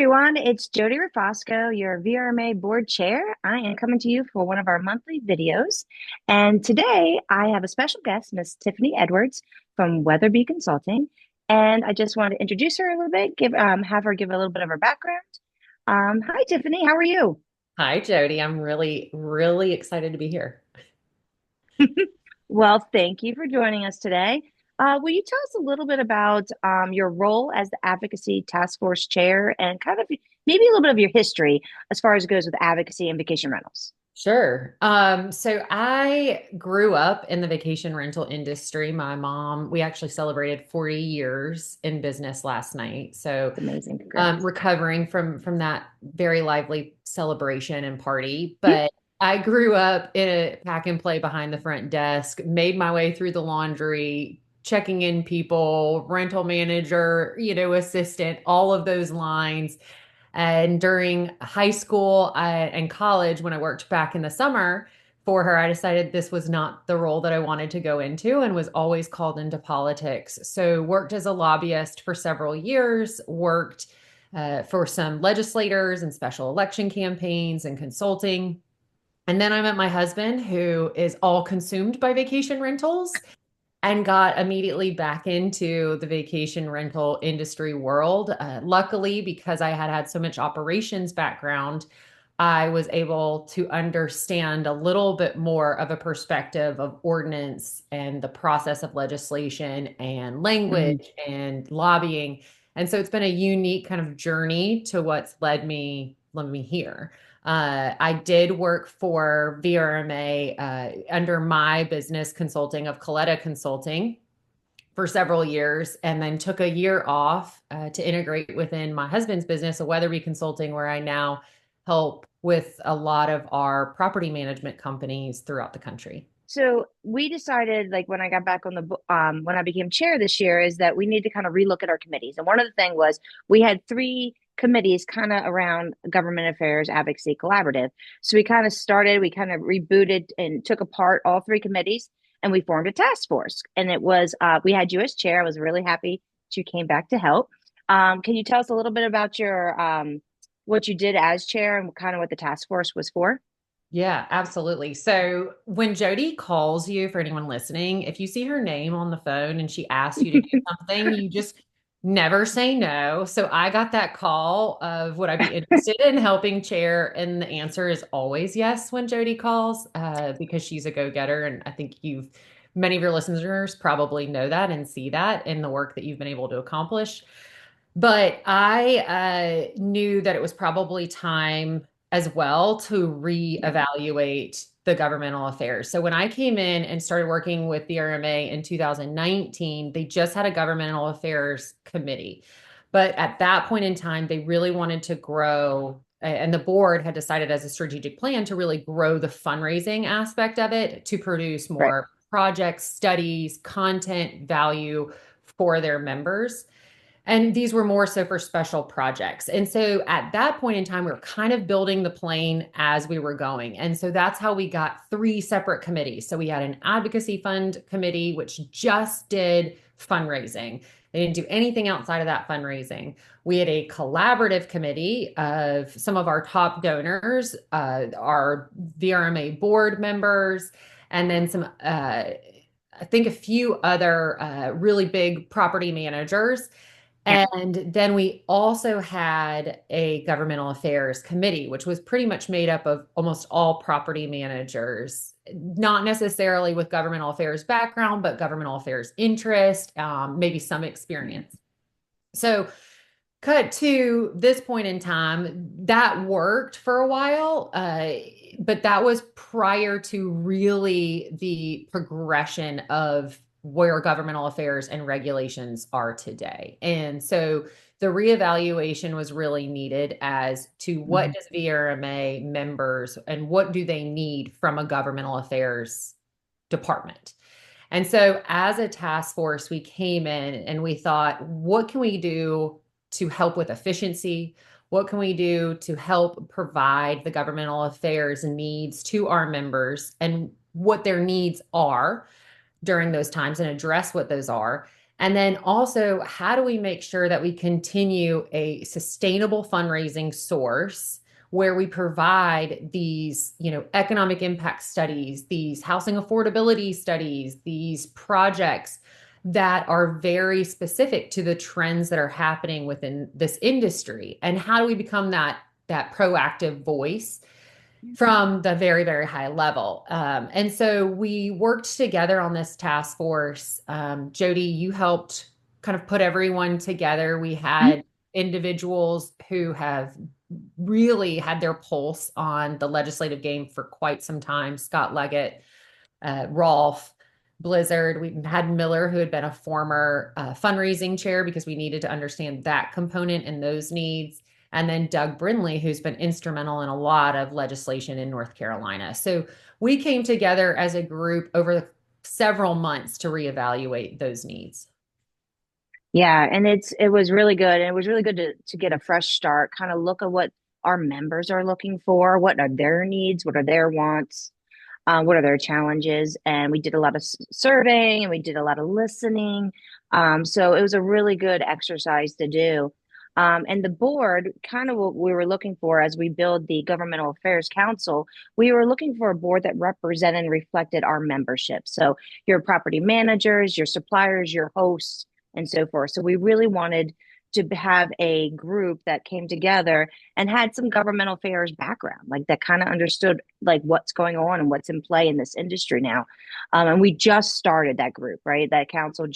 everyone, it's Jodi Refosco, your VRMA board chair. I am coming to you for one of our monthly videos. And today I have a special guest, Miss Tiffany Edwards from Weatherby Consulting. And I just wanted to introduce her a little bit, have her give a little bit of her background. Hi, Tiffany, how are you? Hi, Jody. I'm really, really excited to be here. Well, thank you for joining us today. Will you tell us a little bit about your role as the Advocacy Task Force Chair and kind of maybe a little bit of your history as far as it goes with advocacy and vacation rentals? Sure. So I grew up in the vacation rental industry. My mom, we actually celebrated 40 years in business last night. So It's amazing. Congrats. recovering from that very lively celebration and party. But I grew up in a pack and play behind the front desk, made my way through the laundry, checking in people, rental manager, assistant, all of those lines. And during high school and college, when I worked back in the summer for her, I decided this was not the role that I wanted to go into and was always called into politics. So worked as a lobbyist for several years, worked for some legislators and special election campaigns and consulting. And then I met my husband, who is all consumed by vacation rentals and got immediately back into the vacation rental industry world. Luckily, because I had had so much operations background, I was able to understand a little bit more of a perspective of ordinance and the process of legislation and Mhm. language and lobbying. And so it's been a unique kind of journey to what's led me here. I did work for VRMA under my business consulting of Coletta Consulting for several years, and then took a year off to integrate within my husband's business of Weatherby Consulting, where I now help with a lot of our property management companies throughout the country. So we decided, like when I got back on when I became chair this year, is that we need to kind of relook at our committees. And one of the thing was we had three committees kind of around government affairs, advocacy, collaborative. So we kind of rebooted and took apart all three committees, and we formed a task force. And it was we had you as chair. I was really happy that you came back to help. Can you tell us a little bit about your what you did as chair and kind of what the task force was for? Yeah, absolutely. So when Jody calls you, for anyone listening, if you see her name on the phone and she asks you to do something, you just never say no. So I got that call of would I be interested in helping chair? And the answer is always yes when Jody calls, because she's a go-getter. And I think many of your listeners probably know that and see that in the work that you've been able to accomplish. But I knew that it was probably time as well to Yeah. reevaluate the governmental affairs. So when I came in and started working with the RMA in 2019, they just had a governmental affairs committee. But at that point in time, they really wanted to grow, and the board had decided as a strategic plan to really grow the fundraising aspect of it to produce Right. more projects, studies, content, value for their members. And these were more so for special projects. And so at that point in time, we were kind of building the plane as we were going. And so that's how we got three separate committees. So we had an advocacy fund committee, which just did fundraising. They didn't do anything outside of that fundraising. We had a collaborative committee of some of our top donors, our VRMA board members, and then I think a few other really big property managers. Yeah. And then we also had a governmental affairs committee, which was pretty much made up of almost all property managers, not necessarily with governmental affairs background, but governmental affairs interest, maybe some experience. So, cut to this point in time, that worked for a while, but that was prior to really the progression of where governmental affairs and regulations are today. And so the reevaluation was really needed as to what Mhm. does VRMA members and what do they need from a governmental affairs department. And so as a task force, we came in and we thought, what can we do to help with efficiency? What can we do to help provide the governmental affairs needs to our members and what their needs are during those times and address what those are? And then also, how do we make sure that we continue a sustainable fundraising source where we provide these, economic impact studies, these housing affordability studies, these projects that are very specific to the trends that are happening within this industry? And how do we become that proactive voice from the very, very high level? And so we worked together on this task force. Jodi, you helped kind of put everyone together. We Mhm. had individuals who have really had their pulse on the legislative game for quite some time. Scott Leggett, Rolf, Blizzard. We had Miller, who had been a former fundraising chair, because we needed to understand that component and those needs. And then Doug Brindley, who's been instrumental in a lot of legislation in North Carolina. So we came together as a group over several months to reevaluate those needs. Yeah, and it was really good. And it was really good to get a fresh start, kind of look at what our members are looking for, what are their needs, what are their wants, what are their challenges. And we did a lot of surveying and we did a lot of listening. So it was a really good exercise to do. And the board, kind of what we were looking for as we build the Governmental Affairs Council, we were looking for a board that represented and reflected our membership. So your property managers, your suppliers, your hosts, and so forth. So we really wanted to have a group that came together and had some governmental affairs background, like that kind of understood like what's going on and what's in play in this industry now. And we just started that group, right? That council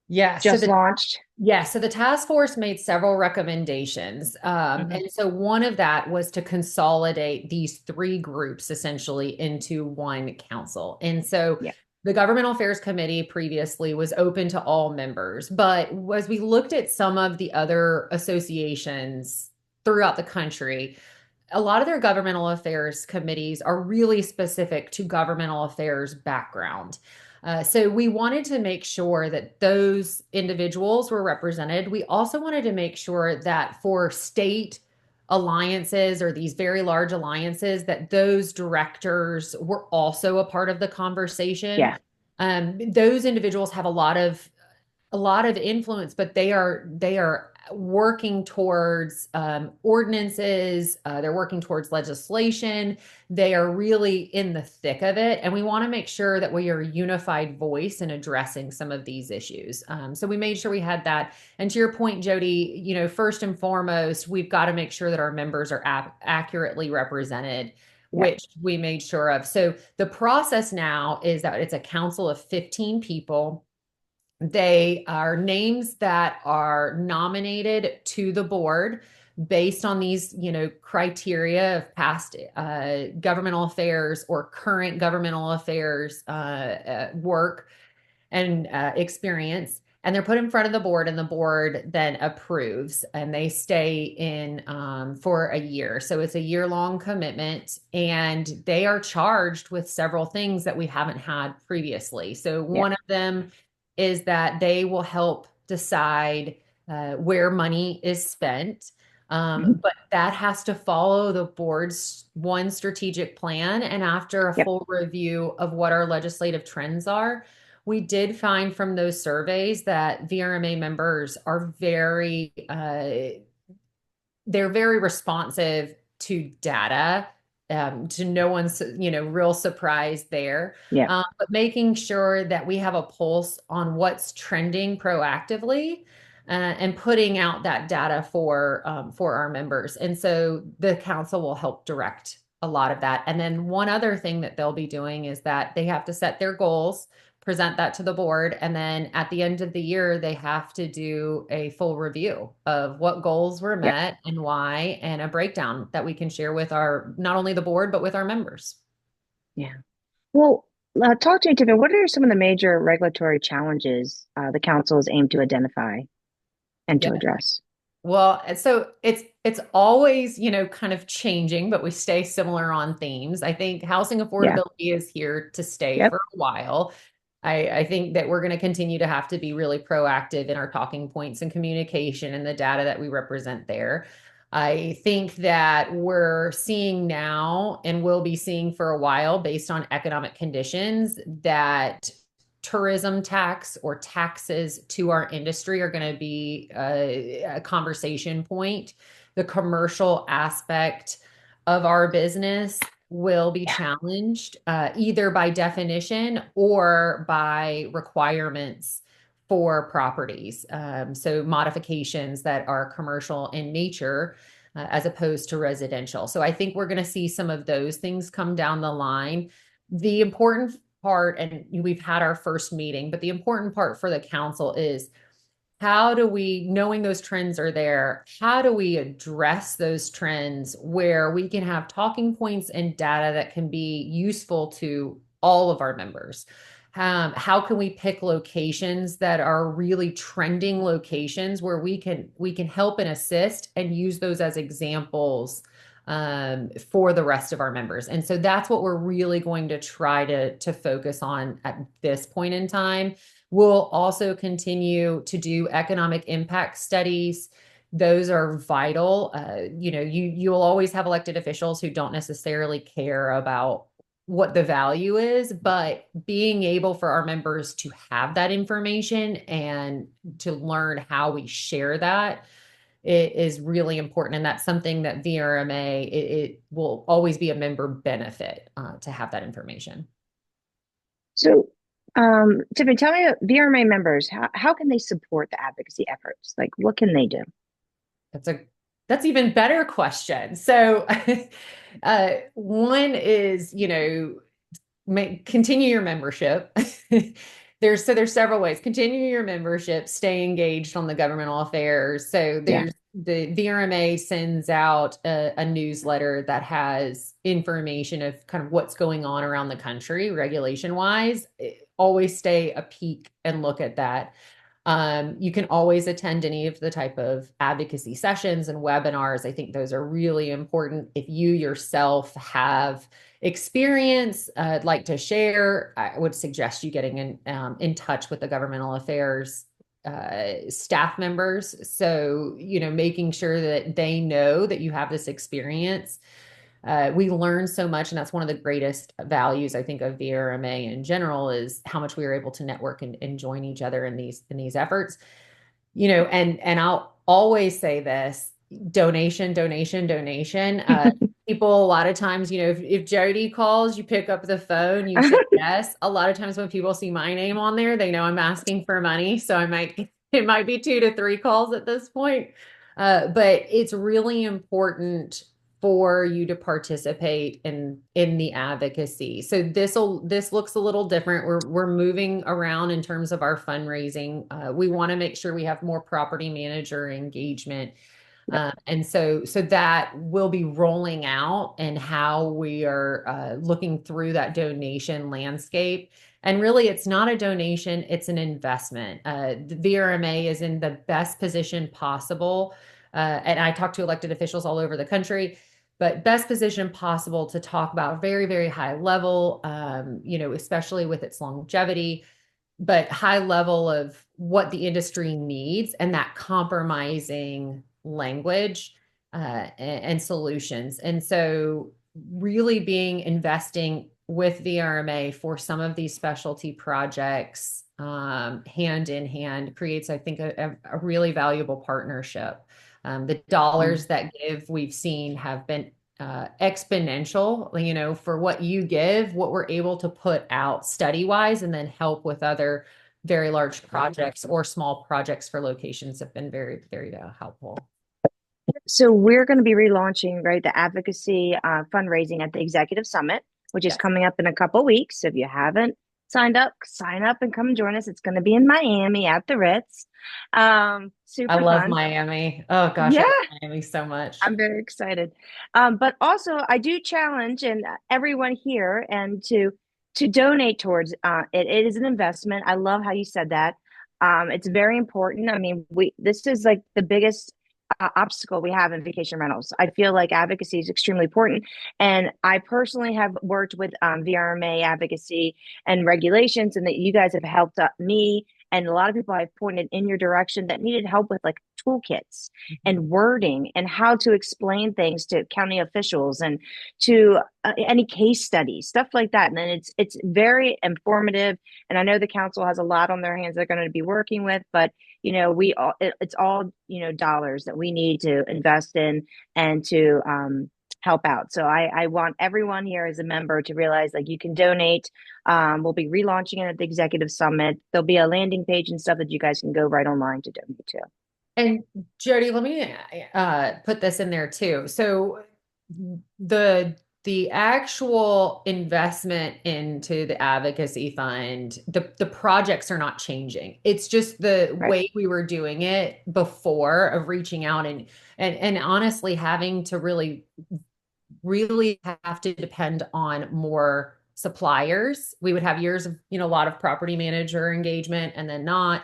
Yeah, so just the launched. Yeah, so the task force made several recommendations. Mhm. And so one of that was to consolidate these three groups essentially into one council. And so Yeah. the Governmental Affairs Committee previously was open to all members, but as we looked at some of the other associations throughout the country, a lot of their governmental affairs committees are really specific to governmental affairs background. So we wanted to make sure that those individuals were represented. We also wanted to make sure that for state alliances or these very large alliances, that those directors were also a part of the conversation. Yeah. Those individuals have a lot of influence, but they are working towards ordinances. They're working towards legislation. They are really in the thick of it, and we want to make sure that we are a unified voice in addressing some of these issues. So we made sure we had that. And to your point, Jodi, first and foremost, we've got to make sure that our members are accurately represented, Yeah. which we made sure of. So the process now is that it's a council of 15 people. They are names that are nominated to the board based on these, criteria of past governmental affairs or current governmental affairs work and experience. And they're put in front of the board, and the board then approves, and they stay in for a year. So it's a year-long commitment, and they are charged with several things that we haven't had previously. So Yeah. one of them is that they will help decide where money is spent. Mhm. But that has to follow the board's one strategic plan. And after a Yep. full review of what our legislative trends are, we did find from those surveys that VRMA members are they're very responsive to data, to no one's, real surprise there. Yeah. But making sure that we have a pulse on what's trending proactively, and putting out that data for our members. And so the council will help direct a lot of that. And then one other thing that they'll be doing is that they have to set their goals, present that to the board, and then at the end of the year, they have to do a full review of what goals were Yeah. met and why, and a breakdown that we can share with our, not only the board, but with our members. Yeah. Well, talk to me, Tiffany. What are some of the major regulatory challenges the council is aimed to identify and Yeah. to address? Well, and so it's always, kind of changing, but we stay similar on themes. I think housing Yeah. affordability is here to stay Yep. for a while. I think that we're going to continue to have to be really proactive in our talking points and communication and the data that we represent there. I think that we're seeing now and will be seeing for a while, based on economic conditions, that tourism tax or taxes to our industry are going to be a conversation point. The commercial aspect of our business will be challenged either by definition or by requirements for properties. So modifications that are commercial in nature as opposed to residential. So I think we're going to see some of those things come down the line. The important part, and we've had our first meeting, but the important part for the council is how do we, knowing those trends are there, how do we address those trends where we can have talking points and data that can be useful to all of our members? How can we pick locations that are really trending locations where we can help and assist and use those as examples for the rest of our members? And so that's what we're really going to try to focus on at this point in time. We'll also continue to do economic impact studies. Those are vital. You'll always have elected officials who don't necessarily care about what the value is, but being able for our members to have that information and to learn how we share that, it is really important. And that's something that VRMA, it will always be a member benefit to have that information. So, Tiffany, tell me, VRMA members, how can they support the advocacy efforts? Like, what can they do? That's even better question. So, one is, continue your membership. There's several ways. Continue your membership, stay engaged on the governmental affairs. So Yeah. the VRMA sends out a newsletter that has information of kind of what's going on around the country regulation wise. Always stay a peek and look at that. You can always attend any of the type of advocacy sessions and webinars. I think those are really important. If you yourself have experience like to share, I would suggest you getting in touch with the governmental affairs staff members. So, making sure that they know that you have this experience. We learn so much, and that's one of the greatest values, I think, of VRMA in general, is how much we are able to network and join each other in these efforts. And I'll always say this: donation, donation, donation. People, a lot of times, if Jodi calls, you pick up the phone, you say yes. A lot of times when people see my name on there, they know I'm asking for money. So it might be 2 to 3 calls at this point. But it's really important for you to participate in the advocacy. So this looks a little different. We're moving around in terms of our fundraising. We want to make sure we have more property manager engagement. And so that will be rolling out and how we are looking through that donation landscape. And really, it's not a donation, it's an investment. The VRMA is in the best position possible. And I talk to elected officials all over the country, but best position possible to talk about very, very high level, especially with its longevity, but high level of what the industry needs and that compromising language and solutions. And so really investing with VRMA for some of these specialty projects hand in hand creates, I think, a really valuable partnership. The dollars that we've seen have been exponential, for what you give, what we're able to put out study wise, and then help with other very large projects or small projects for locations have been very, very helpful. So we're going to be relaunching, right, the advocacy fundraising at the Executive Summit, which is coming up in a couple weeks. So if you haven't signed up, sign up and come join us. It's going to be in Miami at the Ritz. Super I love fun. Miami. Oh gosh, Yeah. I love Miami so much. I'm very excited. But also I do challenge and everyone here and to donate towards it. It is an investment. I love how you said that. It's very important. I mean, this is like the biggest obstacle we have in vacation rentals. I feel like advocacy is extremely important. And I personally have worked with VRMA advocacy and regulations, and that you guys have helped me And a lot of people I've pointed in your direction that needed help with like toolkits and wording and how to explain things to county officials and to any case studies, stuff like that. And then it's very informative. And I know the council has a lot on their hands they're going to be working with, but it's all dollars that we need to invest in and to help out. So I want everyone here as a member to realize like you can donate. We'll be relaunching it at the executive summit. There'll be a landing page and stuff that you guys can go right online to donate to. And Jodi, let me put this in there too. So the actual investment into the advocacy fund, the projects are not changing. It's just the Right. way we were doing it before of reaching out and honestly having to really have to depend on more suppliers. We would have years of, a lot of property manager engagement and then not.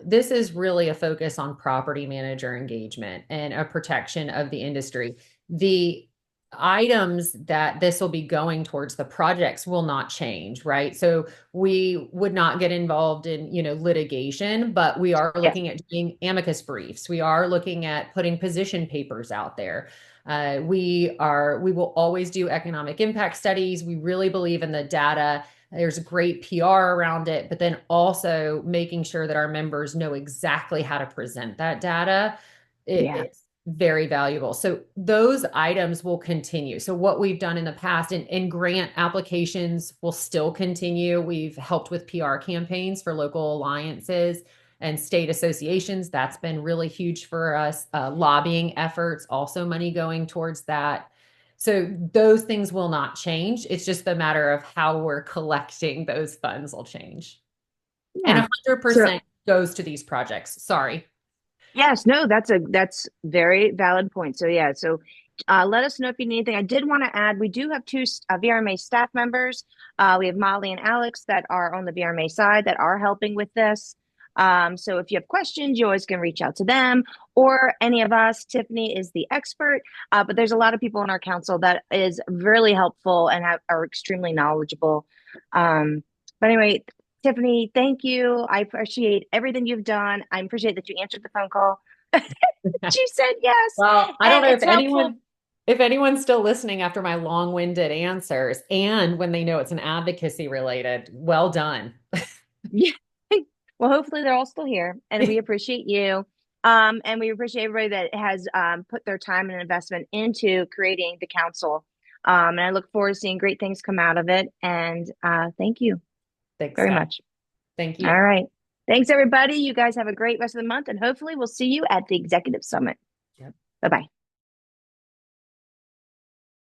This is really a focus on property manager engagement and a protection of the industry. The items that this will be going towards the projects will not change, right? So we would not get involved in, litigation, but we are Yeah. looking at doing amicus briefs. We are looking at putting position papers out there. We will always do economic impact studies. We really believe in the data. There's great PR around it, but then also making sure that our members know exactly how to present that data. Yeah. It's very valuable. So those items will continue. So what we've done in the past and grant applications will still continue. We've helped with PR campaigns for local alliances and state associations. That's been really huge for us. Lobbying efforts, also money going towards that. So those things will not change. It's just the matter of how we're collecting those funds will change. And Yeah. So 100% goes to these projects. Sorry. yes, no, that's very valid point. So yeah, so let us know if you need anything. I did want to add, we do have two VRMA staff members. We have Molly and Alex that are on the VRMA side that are helping with this. So if you have questions, you always can reach out to them or any of us. Tiffany is the expert, but there's a lot of people in our council that is really helpful and are extremely knowledgeable. But anyway, Tiffany, thank you. I appreciate everything you've done. I appreciate that you answered the phone call. She said yes. Well, I don't And know it's helpful. if anyone's still listening after my long-winded answers and when they know it's an advocacy related, well done. Yeah. Well, hopefully they're all still here and we appreciate you. And we appreciate everybody that has put their time and investment into creating the council. And I look forward to seeing great things come out of it. And thank you Thanks, very Steph. much. Thank you. All right. Thanks, everybody. You guys have a great rest of the month, and hopefully we'll see you at the Executive Summit. Yep. Bye-bye.